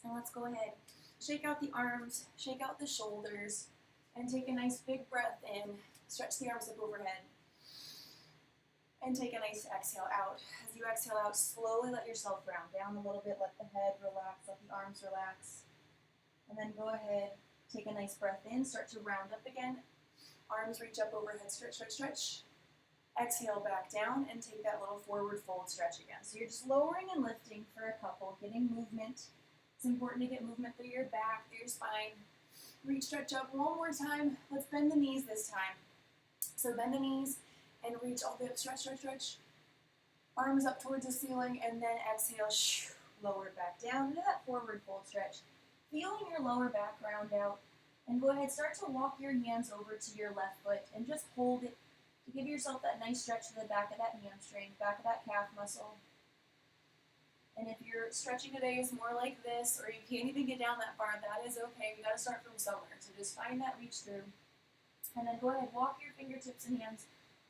And let's go ahead, shake out the arms, shake out the shoulders, and take a nice big breath in. Stretch the arms up overhead. And take a nice exhale out. As you exhale out, slowly let yourself round down a little bit. Let the head relax, let the arms relax. And then go ahead, take a nice breath in, start to round up again. Arms reach up overhead, stretch, stretch, stretch. Exhale back down and take that little forward fold stretch again. So you're just lowering and lifting for a couple, getting movement. It's important to get movement through your back, through your spine. Reach, stretch up one more time. Let's bend the knees this time. So bend the knees and reach all the way up, stretch, stretch, stretch. Arms up towards the ceiling, and then exhale, lower back down into that forward fold stretch. Feeling your lower back round out, and go ahead, start to walk your hands over to your left foot and just hold it to give yourself that nice stretch to the back of that hamstring, back of that calf muscle. And if your stretching today is more like this, or you can't even get down that far, that is okay. You got to start from somewhere. So just find that reach through. And then go ahead, walk your fingertips and hands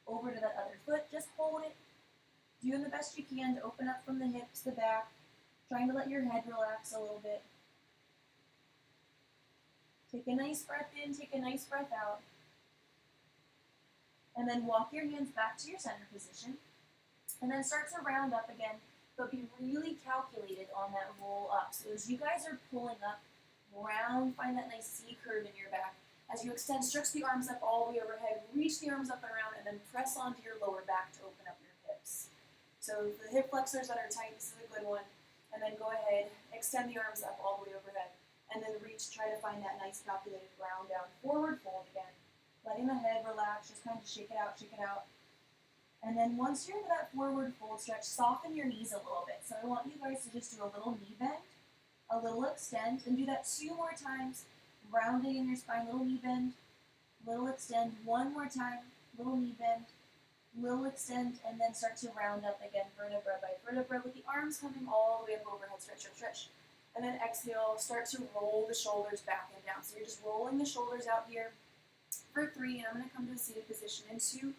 over to that other foot. Just hold it. Doing the best you can to open up from the hips, the back. Trying to let your head relax a little bit. Take a nice breath in, take a nice breath out. And then walk your hands back to your center position. And then start to round up again, but be really calculated on that roll up. So as you guys are pulling up, round, find that nice C curve in your back. As you extend, stretch the arms up all the way overhead, reach the arms up and around, and then press onto your lower back to open up your hips. So for the hip flexors that are tight, this is a good one. And then go ahead, extend the arms up all the way overhead. And then reach, try to find that nice calculated round down, forward fold again. Letting the head relax, just kind of shake it out, shake it out. And then once you're into that forward fold stretch, soften your knees a little bit. So I want you guys to just do a little knee bend, a little extend, and do that 2 more times. Rounding in your spine, little knee bend, little extend, 1 more time, little knee bend, little extend, and then start to round up again, vertebra by vertebra, with the arms coming all the way up overhead, stretch, stretch, stretch. And then exhale, start to roll the shoulders back and down. So you're just rolling the shoulders out here for 3, and I'm going to come to a seated position in 2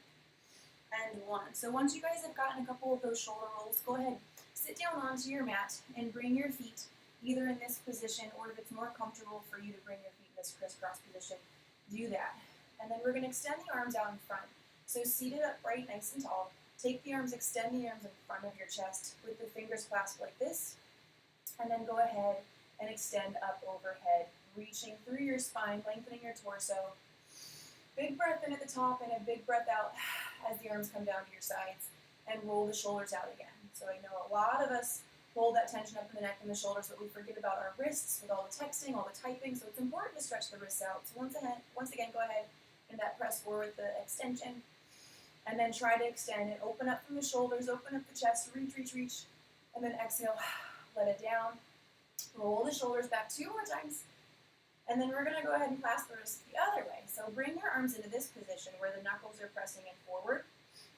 and 1. So once you guys have gotten a couple of those shoulder rolls, go ahead, sit down onto your mat and bring your feet either in this position, or if it's more comfortable for you to bring your feet in this crisscross position, do that. And then we're going to extend the arms out in front. So seated upright, nice and tall. Take the arms, extend the arms in front of your chest with the fingers clasped like this. And then go ahead and extend up overhead, reaching through your spine, lengthening your torso. Big breath in at the top and a big breath out as the arms come down to your sides, and roll the shoulders out again. So I know a lot of us hold that tension up in the neck and the shoulders, but we forget about our wrists with all the texting, all the typing, so it's important to stretch the wrists out. So once again, go ahead and that press forward, the extension, and then try to extend and open up from the shoulders, open up the chest, reach, reach, reach, and then exhale, let it down, roll the shoulders back 2 more times, and then we're going to go ahead and clasp the wrists the other way. So bring your arms into this position where the knuckles are pressing in forward,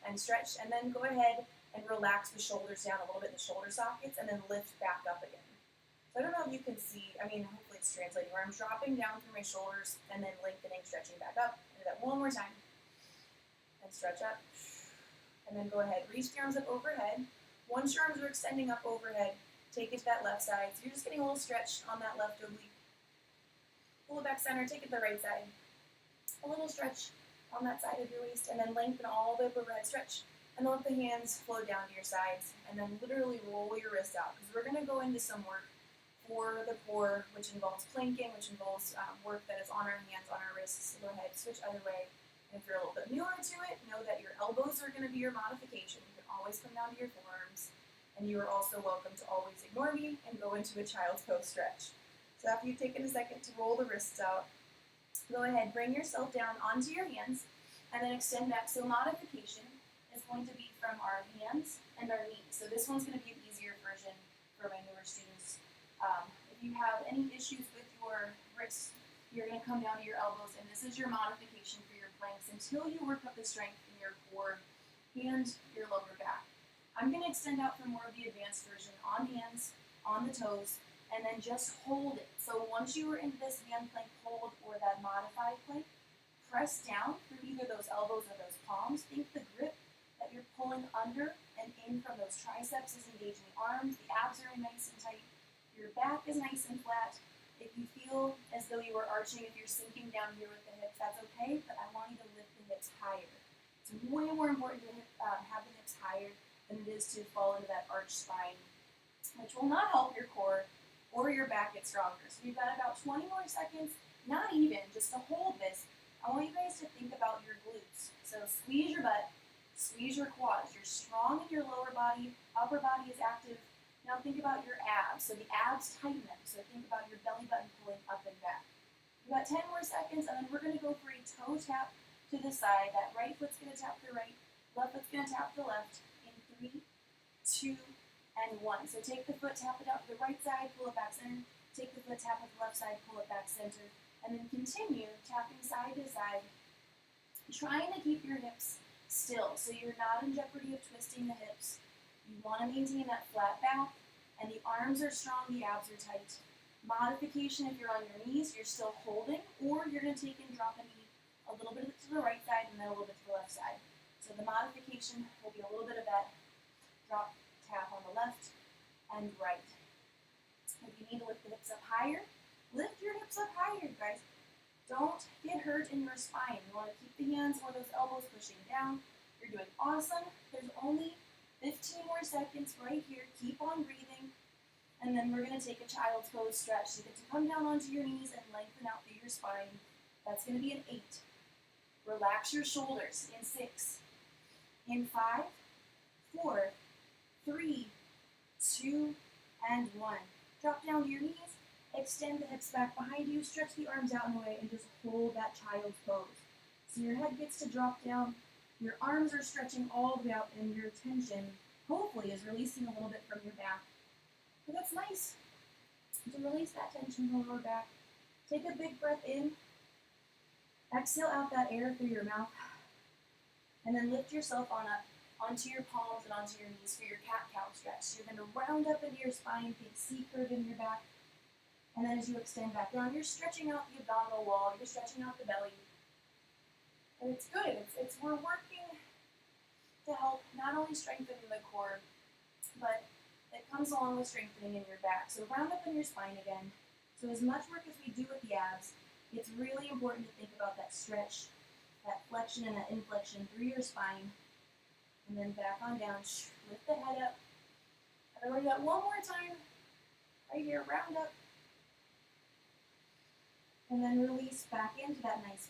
and stretch, and then go ahead and relax the shoulders down a little bit in the shoulder sockets, and then lift back up again. So I don't know if you can see, hopefully it's translating, where I'm dropping down through my shoulders, and then lengthening, stretching back up. Do that one more time. And stretch up. And then go ahead, reach the arms up overhead. Once your arms are extending up overhead, take it to that left side. So you're just getting a little stretch on that left oblique. Pull it back center, take it to the right side. A little stretch on that side of your waist, and then lengthen all the way up overhead, stretch. And let the hands flow down to your sides, and then literally roll your wrist out, because we're going to go into some work for the core, which involves planking, which involves work that is on our hands, on our wrists. So go ahead, switch other way. And if you're a little bit newer to it, know that your elbows are going to be your modification. You can always come down to your forearms, and you are also welcome to always ignore me and go into a child's pose stretch. So after you've taken a second to roll the wrists out, go ahead, bring yourself down onto your hands, and then extend back. So modification is going to be from our hands and our knees. So this one's going to be an easier version for my newer students. If you have any issues with your wrists, you're going to come down to your elbows, and this is your modification for your planks until you work up the strength in your core and your lower back. I'm going to extend out for more of the advanced version on hands, on the toes, and then just hold it. So once you are into this hand plank hold or that modified plank, press down through either those elbows or those palms. Think the grip that you're pulling under and in from those triceps is engaging the arms. The abs are nice and tight. Your back is nice and flat. If you feel as though you are arching, if you're sinking down here with the hips, that's okay, but I want you to lift the hips higher. It's way more important to have the hips higher than it is to fall into that arched spine, which will not help your core or your back get stronger. So we've got about 20 more seconds, not even, just to hold this. I want you guys to think about your glutes. So squeeze your butt, squeeze your quads. You're strong in your lower body, upper body is active. Now think about your abs. So the abs, tighten them. So think about your belly button pulling up and back. We've got 10 more seconds, and then we're going to go for a toe tap to the side. That right foot's going to tap the right, left foot's going to tap the left in 3, 2, and 1. So take the foot, tap it out to the right side, pull it back center. Take the foot, tap it to the left side, pull it back center. And then continue tapping side to side, trying to keep your hips still so you're not in jeopardy of twisting the hips. You want to maintain that flat back, and the arms are strong, the abs are tight. Modification, if you're on your knees, you're still holding, or you're going to take and drop a knee a little bit to the right side and then a little bit to the left side. So the modification will be a little bit of that drop tap on the left and right. If you need to lift the hips up higher, lift your hips up higher, guys. Don't get hurt in your spine. You want to keep the hands or those elbows pushing down. You're doing awesome. There's only 15 more seconds right here. Keep on breathing. And then we're going to take a child's pose stretch. You get to come down onto your knees and lengthen out through your spine. That's going to be an 8. Relax your shoulders in 6. In 5, 4, 3, 2, and 1. Drop down to your knees. Extend the hips back behind you. Stretch the arms out and away and just hold that child's pose. So your head gets to drop down. Your arms are stretching all the way out, and your tension, hopefully, is releasing a little bit from your back. But that's nice to release that tension from your back. Take a big breath in. Exhale out that air through your mouth. And then lift yourself on up onto your palms and onto your knees for your cat-cow stretch. So you're going to round up into your spine, big C curve in your back. And then as you extend back down, you're stretching out the abdominal wall. You're stretching out the belly. And it's good. We're working to help not only strengthen the core, but it comes along with strengthening in your back. So round up in your spine again. So as much work as we do with the abs, it's really important to think about that stretch, that flexion and that inflection through your spine. And then back on down. Lift the head up. Everybody got one more time. Right here, round up. And then release back into that nice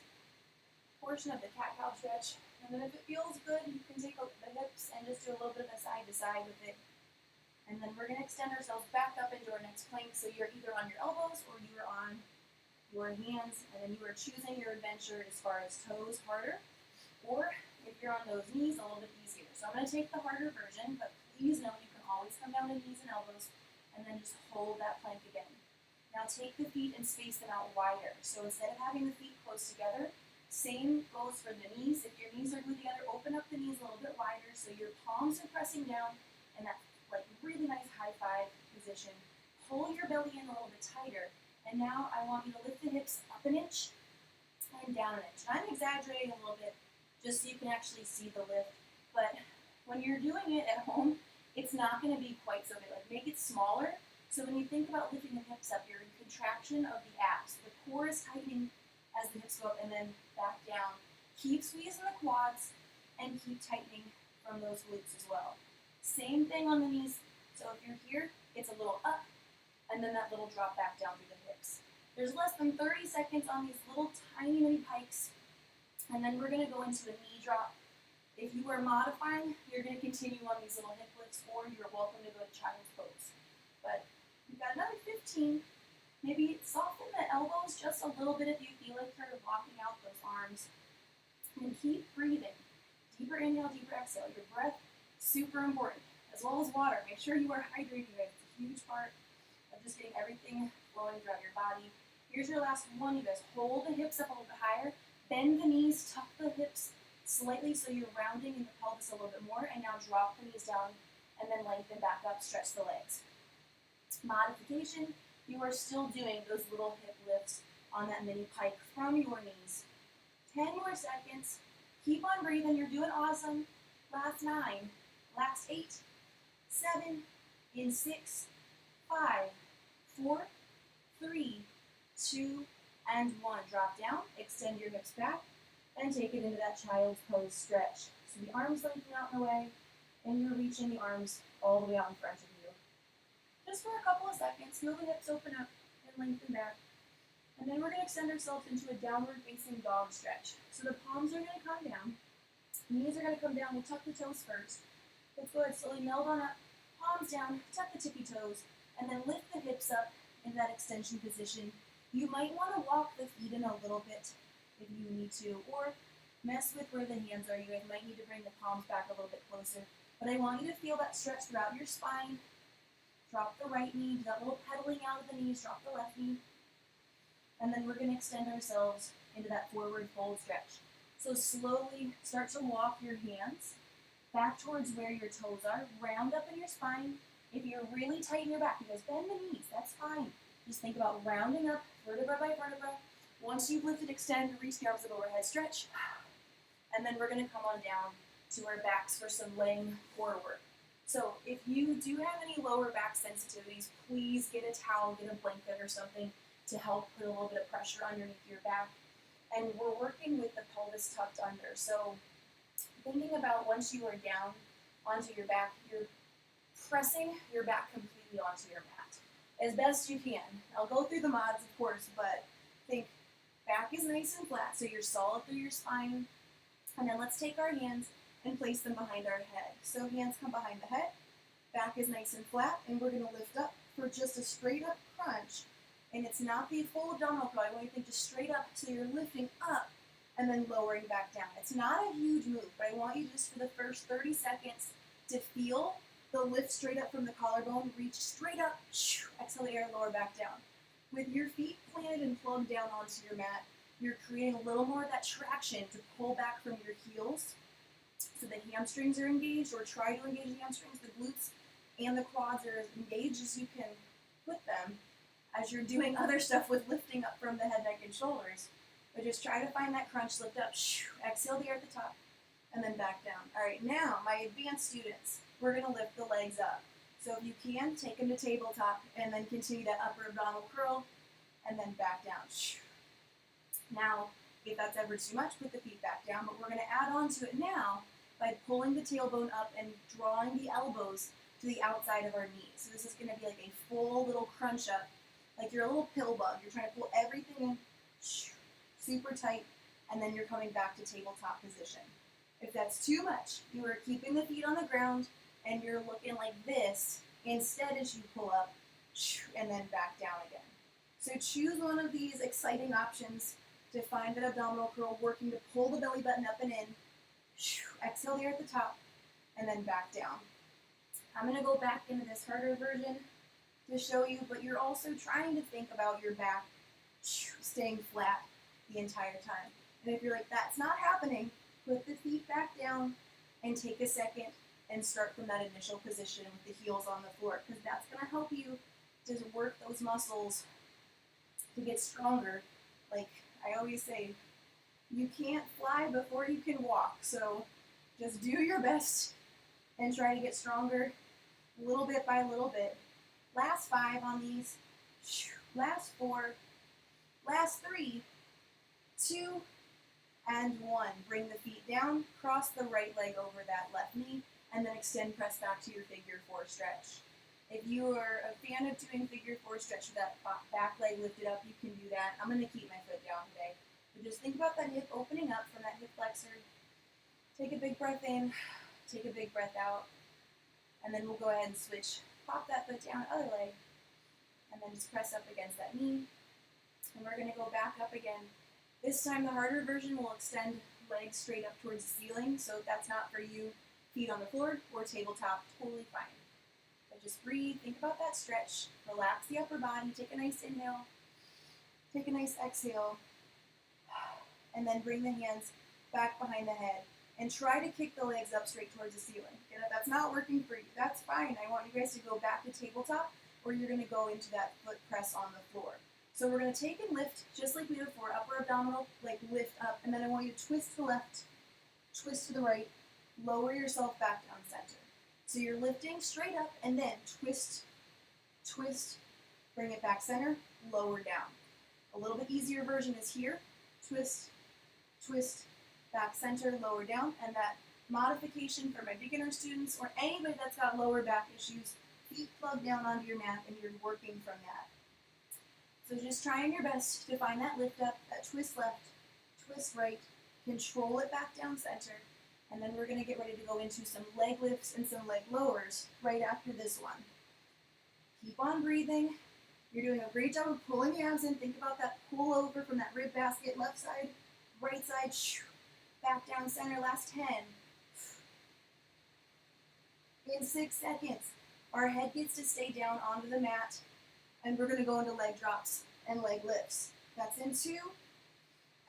portion of the cat-cow stretch. And then if it feels good, you can take the hips and just do a little bit of a side-to-side with it. And then we're going to extend ourselves back up into our next plank. So you're either on your elbows or you are on your hands. And then you are choosing your adventure as far as toes harder. Or if you're on those knees, a little bit easier. So I'm going to take the harder version, but please know you can always come down to knees and elbows and then just hold that plank again. Now take the feet and space them out wider. So instead of having the feet close together, same goes for the knees. If your knees are glued together, open up the knees a little bit wider so your palms are pressing down in that like really nice high five position. Pull your belly in a little bit tighter. And now I want you to lift the hips up an inch and down an inch. And I'm exaggerating a little bit just so you can actually see the lift. But when you're doing it at home, it's not going to be quite so big. Like make it smaller. So when you think about lifting the hips up, you're in contraction of the abs. The core is tightening as the hips go up and then back down. Keep squeezing the quads and keep tightening from those glutes as well. Same thing on the knees. So if you're here, it's a little up and then that little drop back down through the hips. There's less than 30 seconds on these little tiny mini pikes. And then we're going to go into a knee drop. If you are modifying, you're going to continue on these little hip lifts or you're welcome to go to child's pose. But you've got another 15. Maybe soften the elbows just a little bit if you feel like you're locking out those arms. And keep breathing. Deeper inhale, deeper exhale. Your breath, super important, as well as water. Make sure you are hydrating. It's a huge part of just getting everything flowing throughout your body. Here's your last one. You guys hold the hips up a little bit higher. Bend the knees, tuck the hips slightly so you're rounding in the pelvis a little bit more. And now drop the knees down and then lengthen back up, stretch the legs. Modification, you are still doing those little hip lifts on that mini pike from your knees. 10 more seconds. Keep on breathing. You're doing awesome. Last 9. Last 8. 7. In 6. 5. 4, 3, 2, and 1. Drop down, extend your hips back, and take it into that child's pose stretch. So the arms lengthen out and away, and you're reaching the arms all the way out in front of you. Just for a couple of seconds, feel the hips open up and lengthen back. And then we're going to extend ourselves into a downward facing dog stretch. So the palms are going to come down, knees are going to come down, we'll tuck the toes first. Let's go ahead, slowly meld on up, palms down, tuck the tippy toes, and then lift the hips up in that extension position. You might want to walk the feet in a little bit if you need to, or mess with where the hands are. You guys might need to bring the palms back a little bit closer. But I want you to feel that stretch throughout your spine. Drop the right knee, do that little pedaling out of the knees, drop the left knee. And then we're going to extend ourselves into that forward fold stretch. So slowly start to walk your hands back towards where your toes are. Round up in your spine. If you're really tight in your back, you guys bend the knees, that's fine. Just think about rounding up vertebra by vertebra. Once you've lifted, extend, reach the arms up overhead, stretch. And then we're going to come on down to our backs for some laying forward. So if you do have any lower back sensitivities, please get a towel, get a blanket or something to help put a little bit of pressure underneath your back. And we're working with the pelvis tucked under. So thinking about once you are down onto your back, you're pressing your back completely onto your mat as best you can. I'll go through the mods, of course, but think back is nice and flat, so you're solid through your spine. And then let's take our hands and place them behind our head. So hands come behind the head, back is nice and flat, and we're going to lift up for just a straight up crunch. And it's not the full abdominal curl. I want you to think just straight up, so you're lifting up and then lowering back down. It's not a huge move, but I want you just for the first 30 seconds to feel the lift straight up from the collarbone, reach straight up, exhale the air, lower back down. With your feet planted and plugged down onto your mat, you're creating a little more of that traction to pull back from your heels so the hamstrings are engaged, or try to engage the hamstrings, the glutes and the quads are as engaged as you can put them as you're doing other stuff with lifting up from the head, neck, and shoulders. But just try to find that crunch, lift up, exhale the air at the top, and then back down. All right, now, my advanced students, we're going to lift the legs up. So if you can, take them to tabletop, and then continue that upper abdominal curl, and then back down. Now, if that's ever too much, put the feet back down, but we're going to add on to it now by pulling the tailbone up and drawing the elbows to the outside of our knees. So this is going to be like a full little crunch up, like you're a little pill bug. You're trying to pull everything in super tight, and then you're coming back to tabletop position. If that's too much, you are keeping the feet on the ground, and you're looking like this instead as you pull up, and then back down again. So choose one of these exciting options to find that abdominal curl, working to pull the belly button up and in. Exhale the air at the top, and then back down. I'm going to go back into this harder version to show you, but you're also trying to think about your back staying flat the entire time. And if you're like, that's not happening, put the feet back down and take a second and start from that initial position with the heels on the floor, because that's going to help you to work those muscles to get stronger. Like I always say, you can't fly before you can walk, so just do your best and try to get stronger little bit by little bit. Last 5 on these, last 4, last 3, 2, and 1. Bring the feet down, cross the right leg over that left knee, and then extend, press back to your figure 4 stretch. If you are a fan of doing figure 4 stretch with that back leg lifted up, you can do that. I'm going to keep my foot down today. But just think about that hip opening up from that hip flexor. Take a big breath in, take a big breath out, and then we'll go ahead and switch. Pop that foot down, other leg, and then just press up against that knee. And we're going to go back up again. This time the harder version will extend legs straight up towards the ceiling, so if that's not for you, feet on the floor or tabletop, totally fine. But just breathe, think about that stretch, relax the upper body, take a nice inhale, take a nice exhale, and then bring the hands back behind the head. And try to kick the legs up straight towards the ceiling. And if that's not working for you, that's fine. I want you guys to go back to tabletop, or you're going to go into that foot press on the floor. So we're going to take and lift, just like we did before, upper abdominal, like lift up, and then I want you to twist to the left, twist to the right, lower yourself back down center. So you're lifting straight up, and then twist, twist, Bring it back center, lower down. A little bit easier version is here. Twist, twist, back center, lower down. And that modification for my beginner students or anybody that's got lower back issues, feet plug down onto your mat and you're working from that. So just trying your best to find that lift up, that twist left, twist right, control it back down center, and then we're going to get ready to go into some leg lifts and some leg lowers right after this one. Keep on breathing. You're doing a great job of pulling the abs in. Think about that pull over from that rib basket, left side, right side, back down center, last 10. In 6 seconds, our head gets to stay down onto the mat, and we're going to go into leg drops and leg lifts. That's in 2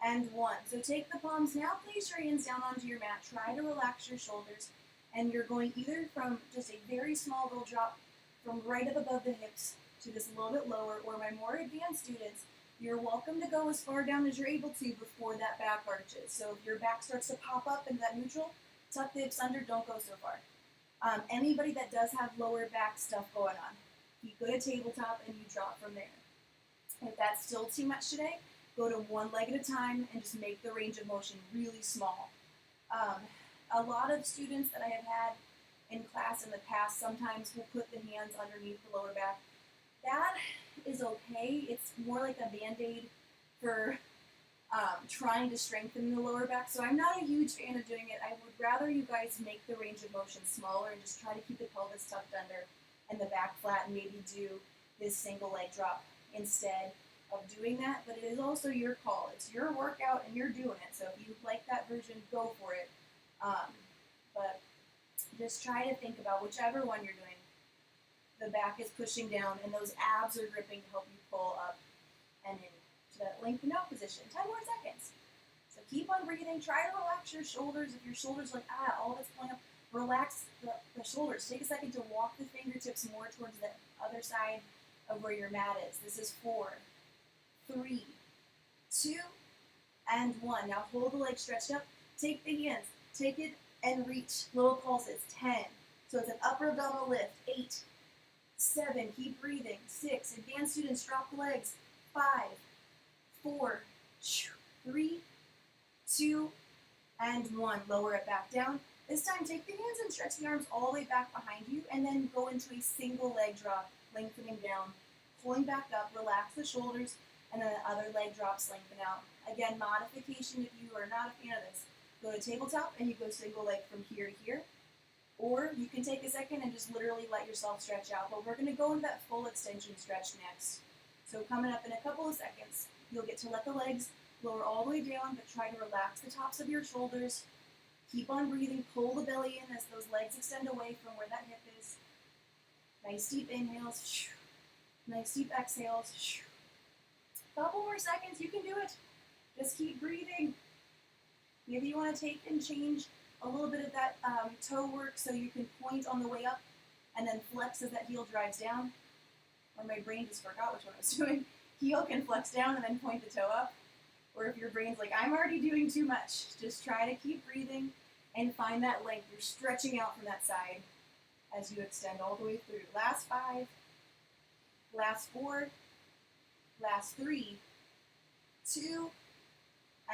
and 1. So take the palms now, place your hands down onto your mat. Try to relax your shoulders, and you're going either from just a very small little drop from right up above the hips to this a little bit lower, or my more advanced students, you're welcome to go as far down as you're able to before that back arches. So if your back starts to pop up into that neutral, tuck the hips under, don't go so far. Anybody that does have lower back stuff going on, you go to tabletop and you drop from there. If that's still too much today, go to one leg at a time and just make the range of motion really small. A lot of students that I have had in class in the past sometimes will put the hands underneath the lower back. That is okay. It's more like a Band-Aid for trying to strengthen the lower back. So I'm not a huge fan of doing it. I would rather you guys make the range of motion smaller and just try to keep the pelvis tucked under and the back flat and maybe do this single leg drop instead of doing that. But it is also your call. It's your workout and you're doing it. So if you like that version, go for it. But just try to think about whichever one you're doing. The back is pushing down and those abs are gripping to help you pull up and into that lengthened out position. 10 more seconds. So keep on breathing. Try to relax your shoulders. If your shoulders are like, all that's pulling up, relax the shoulders. Take a second to walk the fingertips more towards the other side of where your mat is. This is 4, 3, 2, and 1. Now hold the legs stretched up. Take the hands. Take it and reach. Little pulses. 10. So it's an upper abdominal lift. 8, 7. Keep breathing. 6. Advanced students, drop the legs. 5, 4, 3, 2, and 1. Lower it back down. This time, take the hands and stretch the arms all the way back behind you, and then go into a single leg drop, lengthening down, pulling back up, relax the shoulders, and then the other leg drops lengthen out. Again, modification if you are not a fan of this. Go to tabletop and you go single leg from here to here, or you can take a second and just literally let yourself stretch out, but we're going to go into that full extension stretch next. So coming up in a couple of seconds, you'll get to let the legs lower all the way down, but try to relax the tops of your shoulders. Keep on breathing, pull the belly in as those legs extend away from where that hip is. Nice deep inhales, nice deep exhales. Couple more seconds, you can do it. Just keep breathing. Maybe you want to take and change a little bit of that toe work so you can point on the way up and then flex as that heel drives down. Or my brain just forgot which one I was doing. Heel can flex down and then point the toe up. Or if your brain's like, I'm already doing too much, just try to keep breathing and find that length. You're stretching out from that side as you extend all the way through. Last 5, last 4, last 3, 2,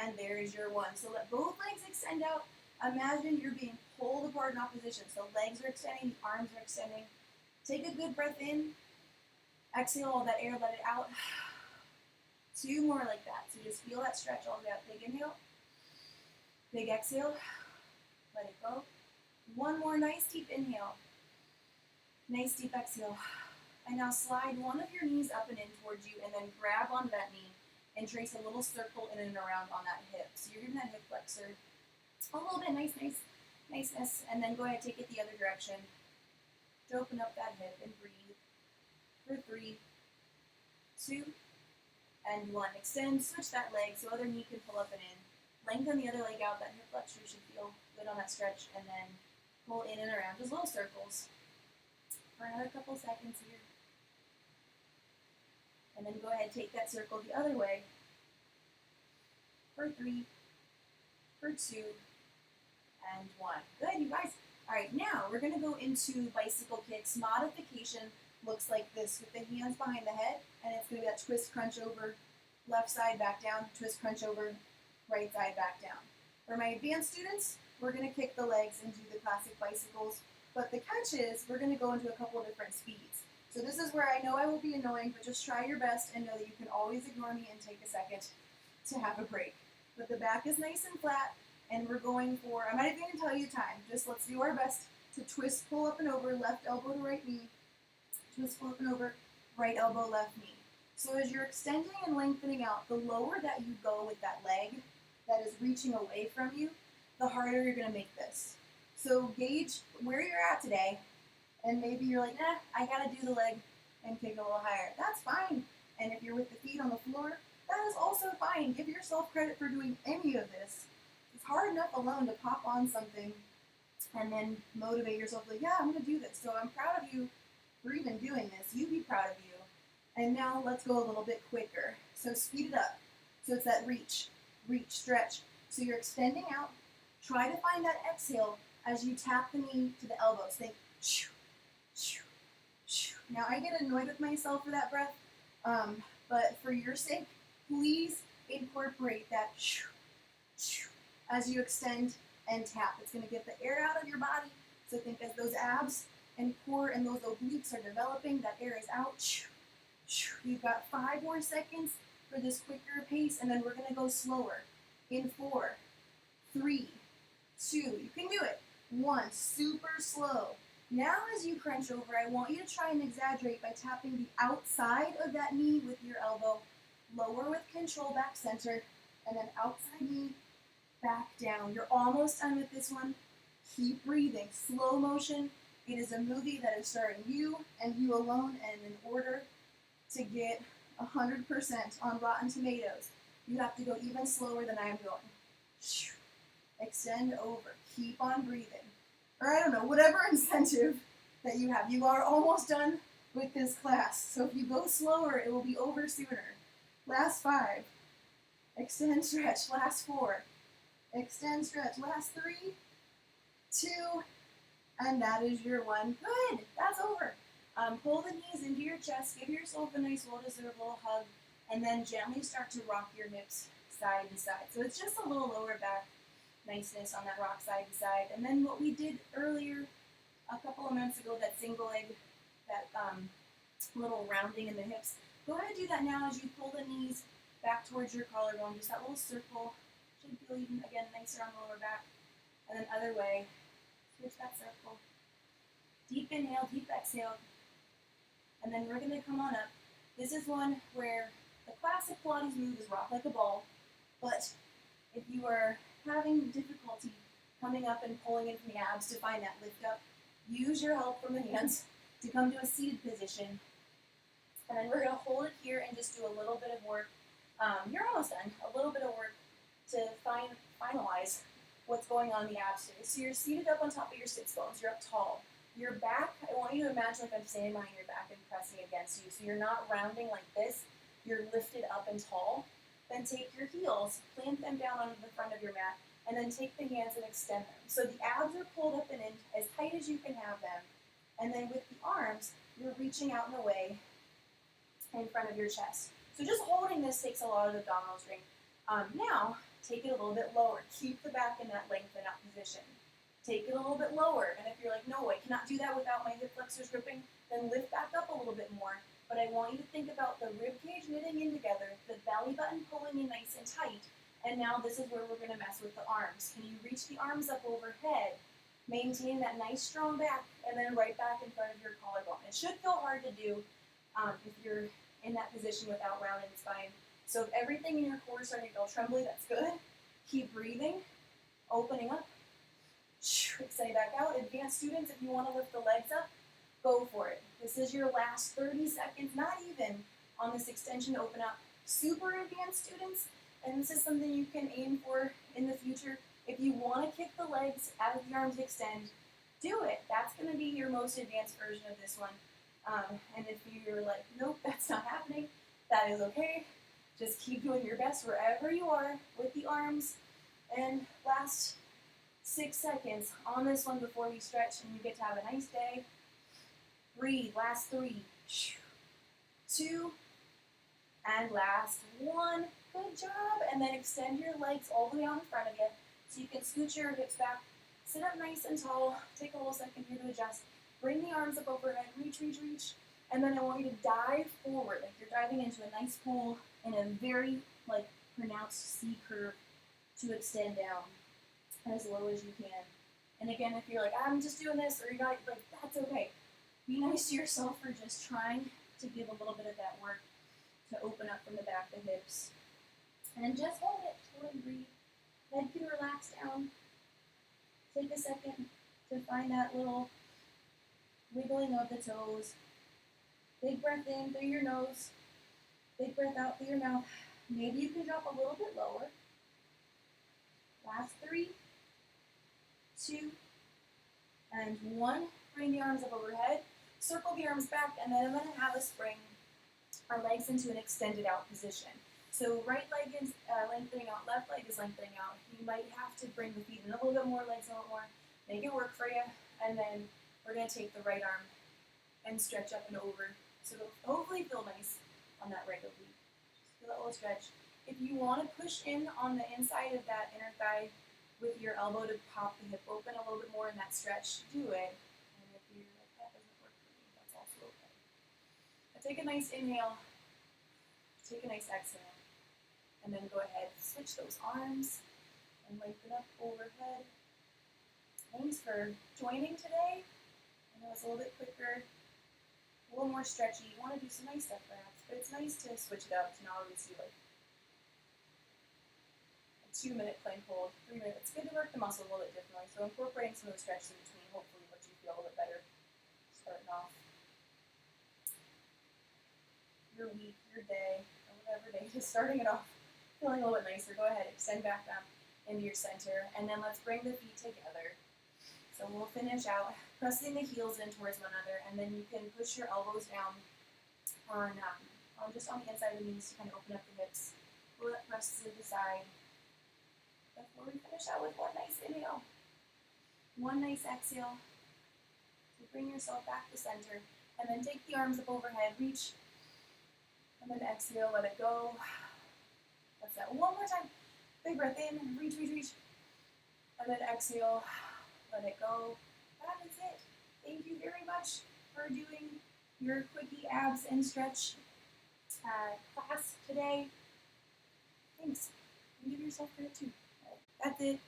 and there's your 1. So let both legs extend out. Imagine you're being pulled apart in opposition. So legs are extending, the arms are extending. Take a good breath in. Exhale all that air, let it out. 2 more like that. So just feel that stretch all the way out. Big inhale. Big exhale. Let it go. 1 more nice deep inhale. Nice deep exhale. And now slide one of your knees up and in towards you and then grab onto that knee and trace a little circle in and around on that hip. So you're giving that hip flexor a little bit niceness. And then go ahead and take it the other direction. To open up that hip and breathe. For 3, 2, and 1. Extend, switch that leg so other knee can pull up and in. Lengthen the other leg out. That hip flexor should feel good on that stretch. And then pull in and around. Just little circles. For another couple seconds here. And then go ahead and take that circle the other way. For 3, for 2, and 1. Good, you guys. All right, now we're going to go into bicycle kicks, modification looks like this with the hands behind the head, and it's going to be that twist, crunch over, left side back down, twist, crunch over, right side back down. For my advanced students, we're going to kick the legs and do the classic bicycles, but the catch is we're going to go into a couple of different speeds. So this is where I know I will be annoying, but just try your best and know that you can always ignore me and take a second to have a break. But the back is nice and flat, and we're going for, I'm not even going to tell you the time, just let's do our best to twist, pull up and over, left elbow to right knee, twist, pull up and over, right elbow, left knee. So as you're extending and lengthening out, the lower that you go with that leg that is reaching away from you, the harder you're going to make this. So gauge where you're at today, and maybe you're like, I got to do the leg and kick a little higher. That's fine. And if you're with the feet on the floor, that is also fine. Give yourself credit for doing any of this. It's hard enough alone to pop on something and then motivate yourself like, yeah, I'm going to do this. So I'm proud of you for even doing this. You be proud of you. And now let's go a little bit quicker. So speed it up. So it's that reach, stretch. So you're extending out. Try to find that exhale as you tap the knee to the elbows. Think, shoo, shoo, shoo. Now I get annoyed with myself for that breath, but for your sake, please incorporate that shoo, shoo, as you extend and tap. It's going to get the air out of your body. So think as those abs and core and those obliques are developing, that air is out. Shoo, shoo. You've got 5 more seconds for this quicker pace, and then we're going to go slower. In 4, 3, 2, you can do it. 1, super slow. Now as you crunch over, I want you to try and exaggerate by tapping the outside of that knee with your elbow, lower with control, back center, and then outside knee, back down. You're almost done with this one. Keep breathing. Slow motion. It is a movie that is starring you and you alone, and in order to get 100% on Rotten Tomatoes, you have to go even slower than I am going. Extend over. Keep on breathing. Or I don't know, whatever incentive that you have. You are almost done with this class. So if you go slower, it will be over sooner. Last 5. Extend, stretch. Last 4. Extend, stretch. Last 3, 2, and that is your 1. Good. That's over. Pull the knees into your chest. Give yourself a nice, well-deserved little hug, and then gently start to rock your hips side to side. So it's just a little lower back niceness on that rock side to side. And then what we did earlier, a couple of minutes ago, that single leg, that little rounding in the hips. Go ahead and do that now as you pull the knees back towards your collarbone. Just that little circle. Should feel even, again, nicer on the lower back. And then other way. Switch that circle. Deep inhale, deep exhale. And then we're going to come on up. This is one where the classic Pilates move is rock like a ball. But if you are having difficulty coming up and pulling in from the abs to find that lift up, use your help from the hands to come to a seated position. And then we're going to hold it here and just do a little bit of work. You're almost done. A little bit of work to finalize what's going on in the abs today. So you're seated up on top of your sits bones. You're up tall. Your back, I want you to imagine like I'm standing behind your back and pressing against you. So you're not rounding like this. You're lifted up and tall. Then take your heels, plant them down onto the front of your mat, and then take the hands and extend them. So the abs are pulled up and in as tight as you can have them. And then with the arms, you're reaching out and away in front of your chest. So just holding this takes a lot of abdominal strength. Now, take it a little bit lower. Keep the back in that lengthened out position. Take it a little bit lower. And if you're like, no, I cannot do that without my hip flexors gripping, then lift back up a little bit more. But I want you to think about the rib cage knitting in together, the belly button pulling in nice and tight. And now this is where we're going to mess with the arms. Can you reach the arms up overhead? Maintain that nice strong back, and then right back in front of your collarbone. It should feel hard to do if you're in that position without rounding the spine. So if everything in your core is starting to feel trembly, that's good. Keep breathing, opening up, extending back out. Advanced students, if you want to lift the legs up, go for it. This is your last 30 seconds, not even, on this extension to open up. Super advanced students, and this is something you can aim for in the future. If you want to kick the legs as the arms extend, do it. That's going to be your most advanced version of this one. And if you're like, nope, that's not happening, that is okay. Just keep doing your best wherever you are with the arms. And last 6 seconds on this one before we stretch, and you get to have a nice day. Breathe. Last 3, 2, and last 1. Good job. And then extend your legs all the way out in front of you so you can scooch your hips back. Sit up nice and tall. Take a little second here to adjust. Bring the arms up overhead. Reach, reach, reach. And then I want you to dive forward, like you're diving into a nice pool in a very pronounced C curve to extend down as low as you can. And again, if you're like, I'm just doing this, or you're not, that's okay. Be nice to yourself for just trying to give a little bit of that work to open up from the back of the hips. And just hold it, hold and breathe. Head can relax down. Take a second to find that little wiggling of the toes. Big breath in through your nose. Big breath out through your mouth. Maybe you can drop a little bit lower. Last 3, 2, and 1. Bring the arms up overhead. Circle the arms back, and then I'm going to have us bring our legs into an extended out position. So right leg is lengthening out, left leg is lengthening out. You might have to bring the feet in a little bit more, legs a little more. Make it work for you. And then we're going to take the right arm and stretch up and over. So it'll hopefully feel nice on that right oblique. Just feel that little stretch. If you want to push in on the inside of that inner thigh with your elbow to pop the hip open a little bit more in that stretch, do it. And if you're like, that doesn't work for me, that's also okay. Now take a nice inhale. Take a nice exhale. And then go ahead, switch those arms and lengthen up overhead. Thanks for joining today. I know it's a little bit quicker, a little more stretchy. You want to do some nice stuff perhaps, but it's nice to switch it up to not always do like a 2-minute plank hold, 3 minutes. It's good to work the muscle a little bit differently. So incorporating some of the stretches in between hopefully lets you feel a little bit better starting off your week, your day, or whatever day is starting it off. Feeling a little bit nicer, go ahead, extend back up into your center, and then let's bring the feet together. So we'll finish out pressing the heels in towards one another, and then you can push your elbows down on just on the inside of the knees to kind of open up the hips. Pull that press to the side. Before we finish out with one nice inhale, one nice exhale. So bring yourself back to center, and then take the arms up overhead, reach, and then exhale, let it go. That's that. One more time. Big breath in, reach, reach, reach. And then exhale, let it go. That is it. Thank you very much for doing your quickie abs and stretch class today. Thanks. And give yourself credit too. That's it.